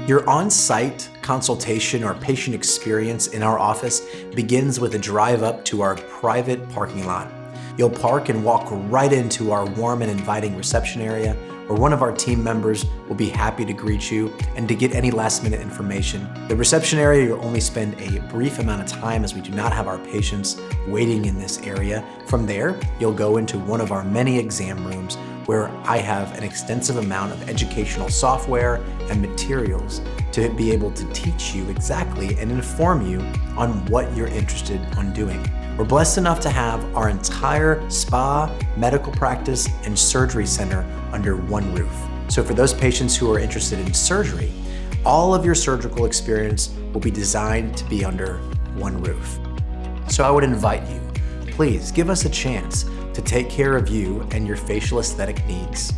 Your on-site consultation or patient experience in our office begins with a drive up to our private parking lot. You'll park and walk right into our warm and inviting reception area, where one of our team members will be happy to greet you and to get any last-minute information. The reception area, you'll only spend a brief amount of time as we do not have our patients waiting in this area. From there, you'll go into one of our many exam rooms where I have an extensive amount of educational software and materials to be able to teach you exactly and inform you on what you're interested in doing. We're blessed enough to have our entire spa, medical practice, and surgery center under one roof. So for those patients who are interested in surgery, all of your surgical experience will be designed to be under one roof. So I would invite you, please give us a chance to take care of you and your facial aesthetic needs.